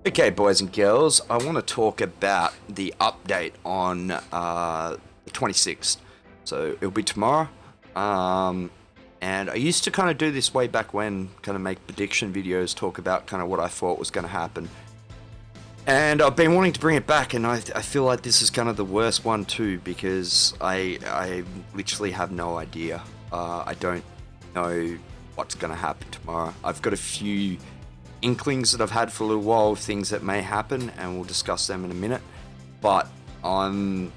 Okay, boys and girls, I want to talk about the update on the 26th. So it'll be tomorrow. And I used to kind of do this way back when, kind of make prediction videos, talk about kind of what I thought was going to happen. And I've been wanting to bring it back, and I feel like this is kind of the worst one too, because I literally have no idea. I don't know what's going to happen tomorrow. I've got a few inklings that I've had for a little while of things that may happen, and we'll discuss them in a minute. But I'm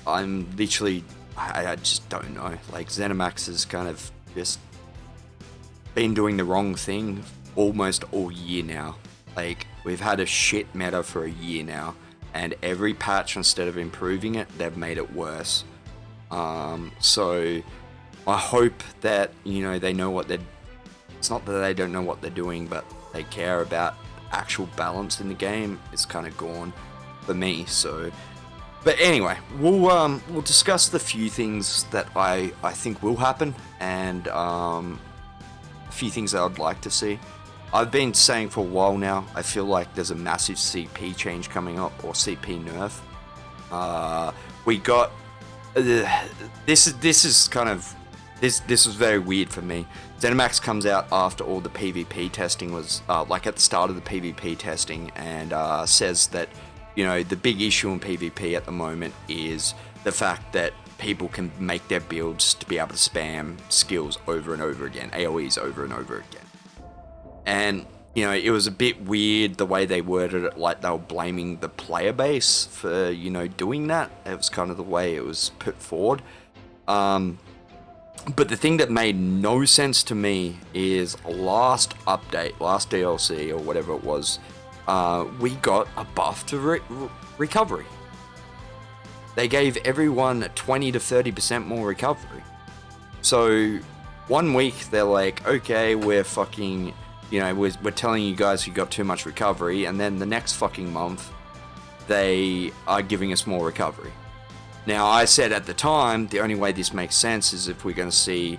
literally, I just don't know. Like, ZeniMax has kind of just been doing the wrong thing almost all year now. Like, we've had a shit meta for a year now, and every patch, instead of improving it, they've made it worse. So I hope that, you know, they know what they're, it's not that they don't know what they're doing, but they care about actual balance in the game. It's kind of gone for me. So, but anyway, we'll discuss the few things that I think will happen, and a few things that I'd like to see. I've been saying for a while now, I feel like there's a massive CP change coming up, or CP nerf. We got this is kind of this was very weird for me. ZeniMax comes out after all the PvP testing was like at the start of the PvP testing, and says that, you know, the big issue in PvP at the moment is the fact that people can make their builds to be able to spam skills over and over again, AoEs over and over again. And, you know, it was a bit weird the way they worded it, like they were blaming the player base for, you know, doing that. It was kind of the way it was put forward. But the thing that made no sense to me is last update, last DLC or whatever it was, we got a buff to recovery. They gave everyone 20 to 30% more recovery. So 1 week they're like, okay, we're fucking, you know, we're telling you guys you got too much recovery, and then the next fucking month they are giving us more recovery. Now, I said at the time, the only way this makes sense is if we're going to see,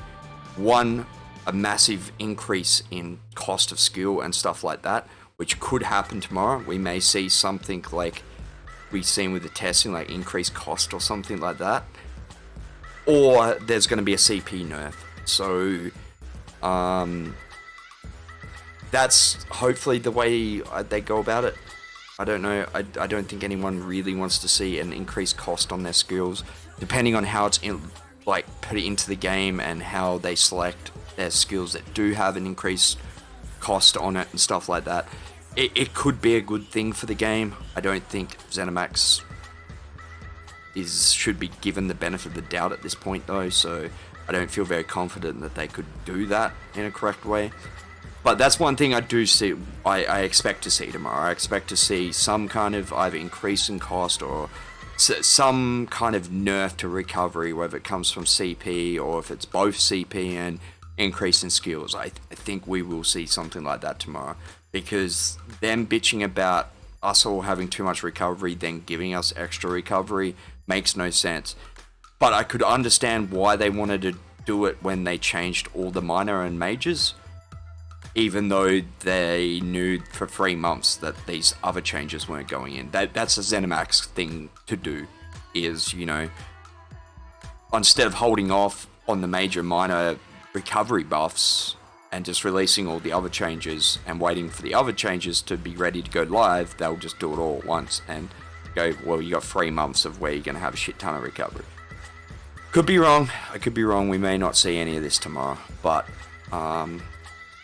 one, a massive increase in cost of skill and stuff like that, which could happen tomorrow. We may see something like we've seen with the testing, like increased cost or something like that. Or there's going to be a CP nerf. So, that's hopefully the way they go about it. I don't know. I don't think anyone really wants to see an increased cost on their skills, depending on how it's put into the game and how they select their skills that do have an increased cost on it and stuff like that. It could be a good thing for the game. I don't think ZeniMax should be given the benefit of the doubt at this point, though. So I don't feel very confident that they could do that in a correct way. But that's one thing I do see, I expect to see tomorrow. I expect to see some kind of either increase in cost or some kind of nerf to recovery, whether it comes from CP or if it's both CP and increase in skills. I think we will see something like that tomorrow, because them bitching about us all having too much recovery, then giving us extra recovery, makes no sense. But I could understand why they wanted to do it when they changed all the minor and majors, even though they knew for 3 months that these other changes weren't going in. That's a ZeniMax thing to do, is, you know, instead of holding off on the major minor recovery buffs and just releasing all the other changes and waiting for the other changes to be ready to go live, they'll just do it all at once and go, well, you got 3 months of where you're going to have a shit ton of recovery. Could be wrong. I could be wrong. We may not see any of this tomorrow, but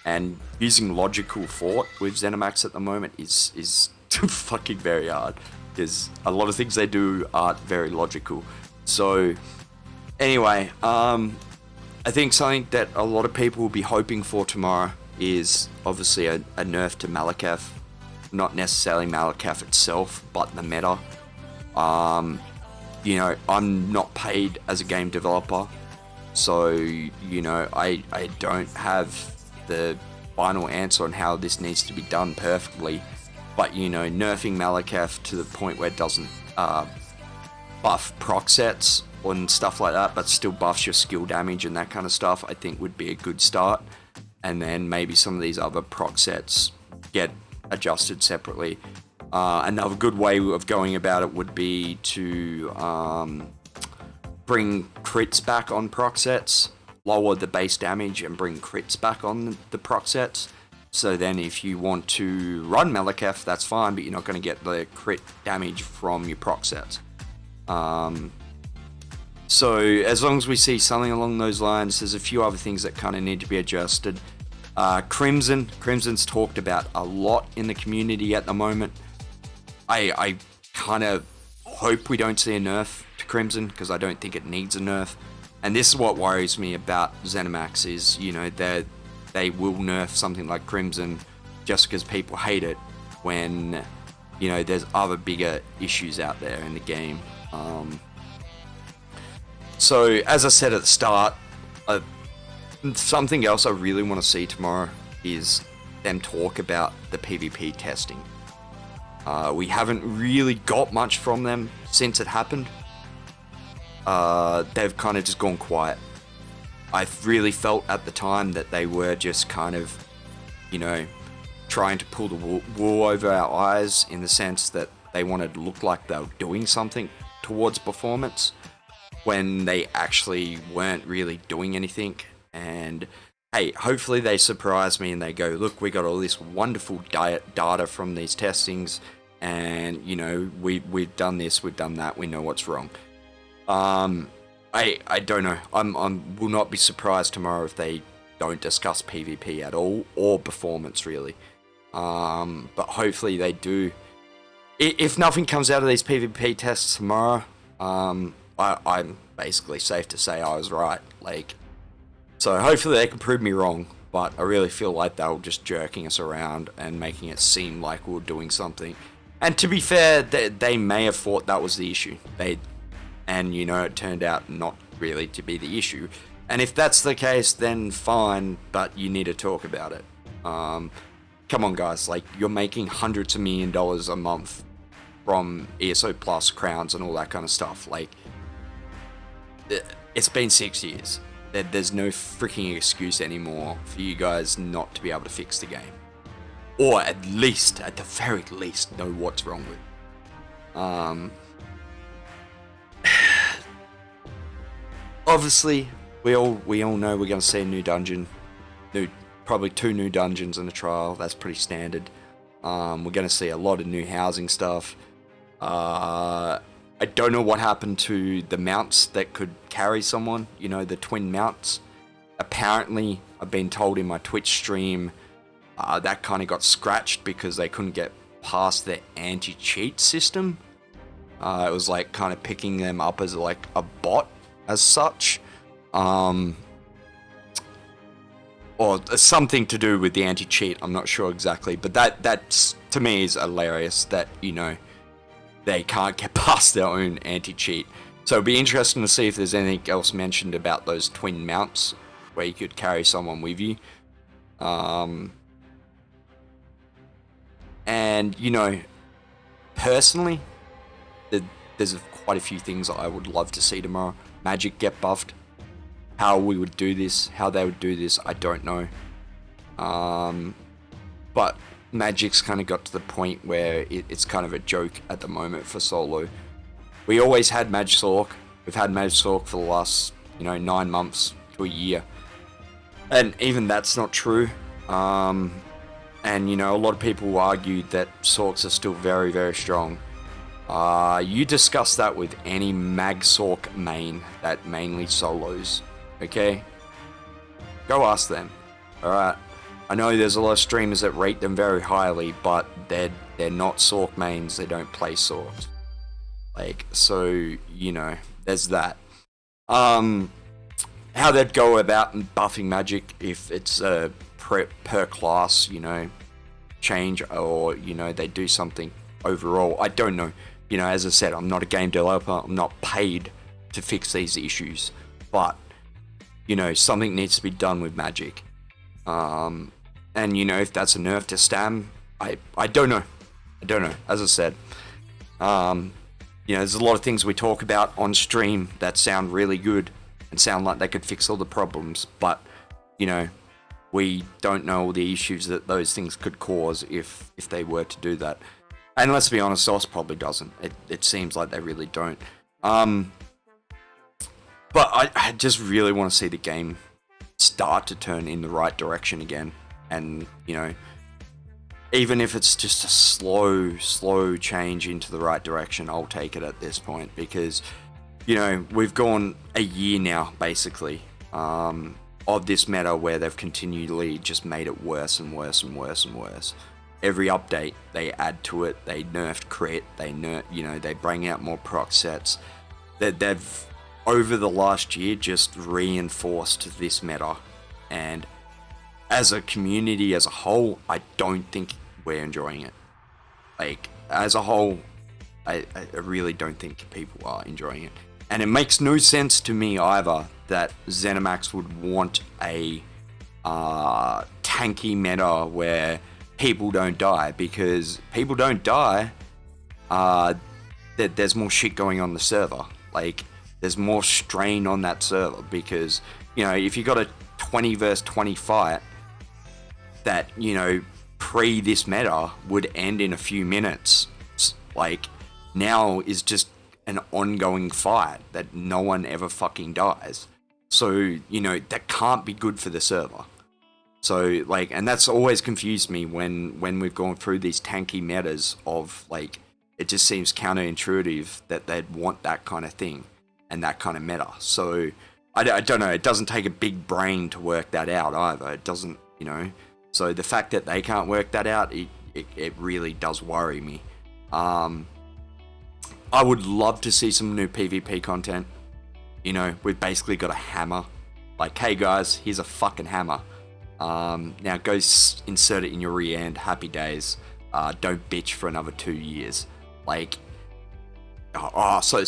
and using logical thought with ZeniMax at the moment is fucking very hard, because a lot of things they do aren't very logical. So anyway, I think something that a lot of people will be hoping for tomorrow is obviously a nerf to Malakath. Not necessarily Malakath itself, but the meta. You know, I'm not paid as a game developer, so, you know, I don't have the final answer on how this needs to be done perfectly. But, you know, nerfing Malakath to the point where it doesn't buff proc sets and stuff like that, but still buffs your skill damage and that kind of stuff, I think would be a good start. And then maybe some of these other proc sets get adjusted separately. Another good way of going about it would be to bring crits back on proc sets, lower the base damage and bring crits back on the proc sets. So then if you want to run Malekith, that's fine, but you're not going to get the crit damage from your proc sets. So as long as we see something along those lines, there's a few other things that kind of need to be adjusted. Crimson's talked about a lot in the community at the moment. I kind of hope we don't see a nerf to Crimson, because I don't think it needs a nerf. And this is what worries me about ZeniMax is, you know, they will nerf something like Crimson just because people hate it when, you know, there's other bigger issues out there in the game. So, as I said at the start, something else I really want to see tomorrow is them talk about the PvP testing. We haven't really got much from them since it happened. They've kind of just gone quiet. I really felt at the time that they were just kind of, you know, trying to pull the wool over our eyes, in the sense that they wanted to look like they were doing something towards performance, when they actually weren't really doing anything. And hey, hopefully they surprise me and they go, look, we got all this wonderful data from these testings, and you know, we've done this, we've done that, we know what's wrong. I don't know. Will not be surprised tomorrow if they don't discuss PvP at all, or performance really. But hopefully they do. If nothing comes out of these PvP tests tomorrow, I'm basically safe to say I was right. Like, so hopefully they can prove me wrong, but I really feel like they were just jerking us around and making it seem like we were doing something. And to be fair, they may have thought that was the issue. And you know, it turned out not really to be the issue. And if that's the case, then fine, but you need to talk about it. Come on guys, like, you're making hundreds of $1 million a month from ESO Plus, crowns and all that kind of stuff. Like, it's been 6 years. There's no freaking excuse anymore for you guys not to be able to fix the game. Or at the very least, know what's wrong with it. Obviously, we all know we're going to see a new dungeon. Probably 2 new dungeons in the trial. That's pretty standard. We're going to see a lot of new housing stuff. I don't know what happened to the mounts that could carry someone, you know, the twin mounts. Apparently, I've been told in my Twitch stream, that kind of got scratched because they couldn't get past the anti-cheat system. It was like kind of picking them up as like a bot as such. Or something to do with the anti-cheat, I'm not sure exactly. But that's, to me, is hilarious that, you know, they can't get past their own anti-cheat. So it'd be interesting to see if there's anything else mentioned about those twin mounts where you could carry someone with you. And, you know, personally, there's quite a few things I would love to see tomorrow. Magic get buffed. How we would do this, how they would do this, I don't know. But Magic's kind of got to the point where it's kind of a joke at the moment for solo. We always had Magsork. We've had Magsork for the last, you know, 9 months to a year. And even that's not true. And, you know, a lot of people argue that Sorks are still very, very strong. You discuss that with any Magsork main that mainly solos, okay? Go ask them, alright? I know there's a lot of streamers that rate them very highly, but they're not Sork mains, they don't play Sorks. Like, so, you know, there's that. How they'd go about buffing Magic if it's a per class, you know, change, or, you know, they do something overall, I don't know. You know, as I said, I'm not a game developer, I'm not paid to fix these issues, but, you know, something needs to be done with Magic. And, you know, if that's a nerf to Stam, I don't know. I don't know, as I said. You know, there's a lot of things we talk about on stream that sound really good and sound like they could fix all the problems, but, you know, we don't know all the issues that those things could cause if they were to do that. And let's be honest, Sauce probably doesn't. It seems like they really don't. But I just really want to see the game start to turn in the right direction again. And, you know, even if it's just a slow change into the right direction, I'll take it at this point. Because, you know, we've gone a year now, basically, of this meta where they've continually just made it worse and worse and worse and worse. Every update, they add to it. They nerfed crit. They bring out more proc sets. They've over the last year just reinforced this meta, and as a community as a whole, I don't think we're enjoying it. Like, as a whole, I really don't think people are enjoying it. And it makes no sense to me either that ZeniMax would want a tanky meta where people don't die, because people don't die, there's more shit going on the server. Like, there's more strain on that server, because, you know, if you got a 20 versus 20 fight that, you know, pre this meta would end in a few minutes, like, now is just an ongoing fight that no one ever fucking dies. So, you know, that can't be good for the server. So, like, and that's always confused me when we've gone through these tanky metas of, like, it just seems counterintuitive that they'd want that kind of thing and that kind of meta. So, I don't know, it doesn't take a big brain to work that out either. It doesn't, you know. So the fact that they can't work that out, it really does worry me. I would love to see some new PvP content. You know, we've basically got a hammer. Like, hey guys, here's a fucking hammer. Now go insert it in your rear end. Happy days. Don't bitch for another 2 years. Like, sorry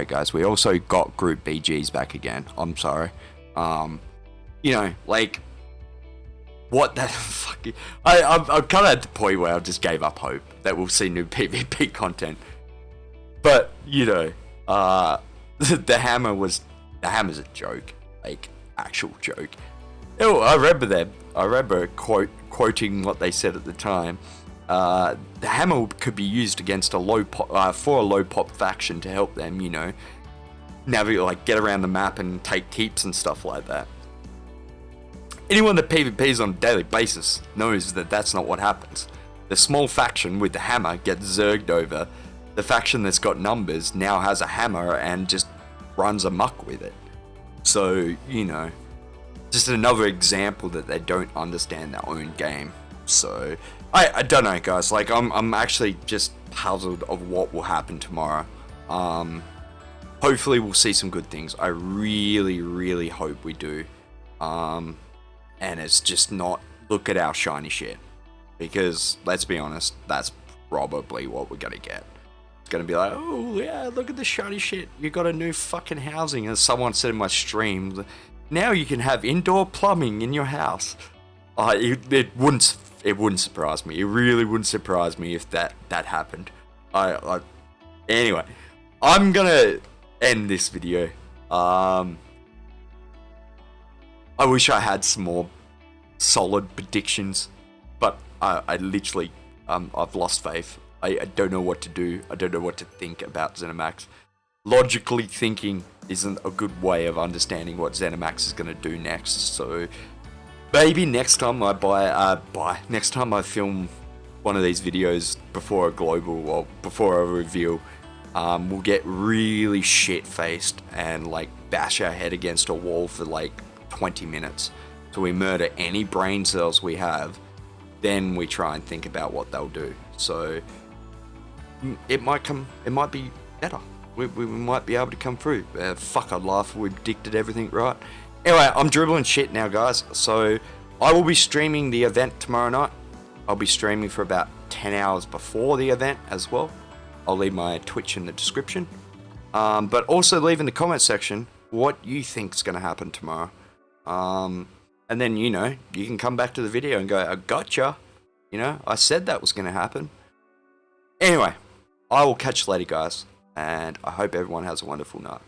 guys. We also got group BGs back again. I'm sorry. You know, like, what the fuck? I'm kind of at the point where I just gave up hope that we'll see new PvP content. But, you know, the hammer's a joke. Like, actual joke. Oh, I remember them. I remember quoting what they said at the time. The hammer could be used against a low pop, for a low pop faction to help them, you know, navigate, like, get around the map and take keeps and stuff like that. Anyone that PvPs on a daily basis knows that that's not what happens. The small faction with the hammer gets zerged over. The faction that's got numbers now has a hammer and just runs amok with it. So, you know, just another example that they don't understand their own game. So, I don't know, guys. Like, I'm actually just puzzled of what will happen tomorrow. Hopefully we'll see some good things. I really, really hope we do. And it's just not, look at our shiny shit. Because, let's be honest, that's probably what we're gonna get. It's gonna be like, oh yeah, look at the shiny shit. You got a new fucking housing. As someone said in my stream, now you can have indoor plumbing in your house. It wouldn't surprise me. It really wouldn't surprise me if that happened. Anyway, I'm gonna end this video. I wish I had some more solid predictions, but I literally, I've lost faith. I don't know what to do. I don't know what to think about ZeniMax. Logically thinking isn't a good way of understanding what ZeniMax is going to do next. So maybe next time next time I film one of these videos before a global or before a reveal, we'll get really shit-faced and, like, bash our head against a wall for like 20 minutes till we murder any brain cells we have. Then we try and think about what they'll do. So it might be better. We might be able to come through. Fuck, I'd laugh if we predicted everything right. Anyway, I'm dribbling shit now, guys. So I will be streaming the event tomorrow night. I'll be streaming for about 10 hours before the event as well. I'll leave my Twitch in the description. But also leave in the comment section what you think's going to happen tomorrow. And then, you know, you can come back to the video and go, I gotcha. You know, I said that was going to happen. Anyway, I will catch you later, guys. And I hope everyone has a wonderful night.